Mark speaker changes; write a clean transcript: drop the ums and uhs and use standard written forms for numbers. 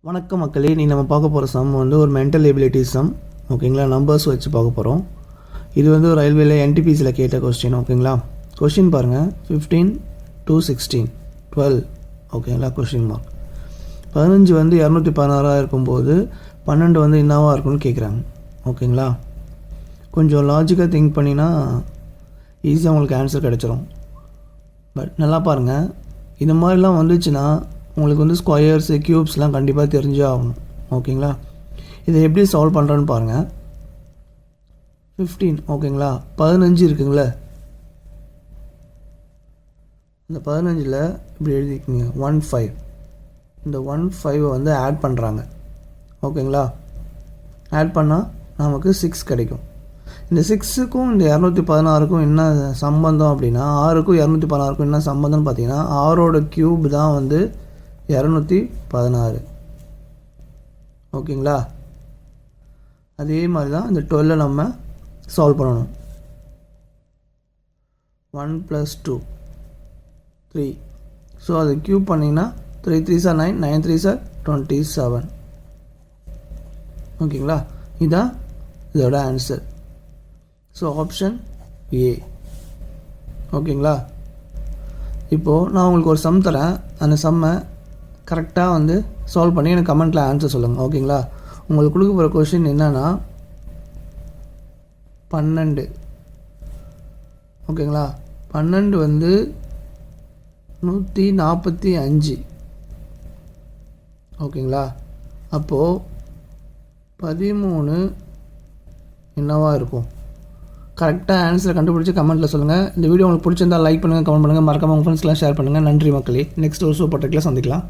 Speaker 1: வணக்கம் மக்களே, நீ நம்ம பார்க்க போகிற சம் வந்து ஒரு மென்டல் எபிலிட்டி சம். ஓகேங்களா, நம்பர்ஸ் வச்சு பார்க்க போகிறோம். இது வந்து ஒரு ரயில்வேல என்டிபிசியில் கேட்ட கொஸ்டின். ஓகேங்களா, கொஸ்டின் பாருங்கள். 15 to 16 12. ஓகேங்களா, கொஸ்டின் மார்க். 15 வந்து 216 இருக்கும்போது 12 வந்து என்னவாக இருக்குன்னு கேட்குறாங்க. ஓகேங்களா, கொஞ்சம் லாஜிக்காக திங்க் பண்ணினா ஈஸியாக உங்களுக்கு ஆன்சர் கிடச்சிரும். பட் நல்லா பாருங்கள், இந்த மாதிரிலாம் வந்துச்சுன்னா உங்களுக்கு வந்து ஸ்கொயர்ஸு க்யூப்ஸ்லாம் கண்டிப்பாக தெரிஞ்சே ஆகணும். ஓகேங்களா, இதை எப்படி சால்வ் பண்ணுறேன்னு பாருங்கள். 15 ஓகேங்களா, 15 இருக்குங்களே, இந்த 15ல் இப்படி எழுதிக்கிங்க 15. இந்த 15 வந்து ஆட் பண்ணுறாங்க. ஓகேங்களா, ஆட் பண்ணால் நமக்கு 6 கிடைக்கும். இந்த 6க்கும் இந்த 216க்கும் என்ன சம்பந்தம் அப்படின்னா, 6க்கும் 216க்கும் என்ன சம்பந்தம்னு பார்த்தீங்கன்னா, 6ஓட க்யூப் தான் வந்து 216. ஓகேங்களா, அதே மாதிரி தான் இந்த 12 நம்ம சால்வ் பண்ணணும். 1 + 2 3. ஸோ அது க்யூப் பண்ணிங்கன்னா 3 3s are 9, 9 3s are 27. ஓகேங்களா, இதுதான் இதோட ஆன்சர். So option A. ஓகேங்களா, இப்போது நான் உங்களுக்கு ஒரு சம் தரேன். அந்த சம்மை கரெக்டாக வந்து சால்வ் பண்ணி எனக்கு கமெண்ட்டில் ஆன்சர் சொல்லுங்கள். ஓகேங்களா, உங்களுக்கு கொடுக்க போகிற கொஷின் என்னென்னா 12. ஓகேங்களா, 12 வந்து 145. ஓகேங்களா, அப்போது 13 என்னவாக இருக்கும்? கரெக்டாக ஆன்சரை கண்டுபிடிச்சி கமெண்ட்டில் சொல்லுங்கள். இந்த வீடியோ உங்களுக்கு பிடிச்சிருந்தால் லைக் பண்ணுங்கள், கமெண்ட் பண்ணுங்கள், மறக்காமல் உங்கள் ஃப்ரெண்ட்ஸ்லாம் ஷேர் பண்ணுங்கள். நன்றி மக்களே. நெக்ஸ்ட் ஒரு சூப்பர் டெக்கில் சந்திக்கலாம்.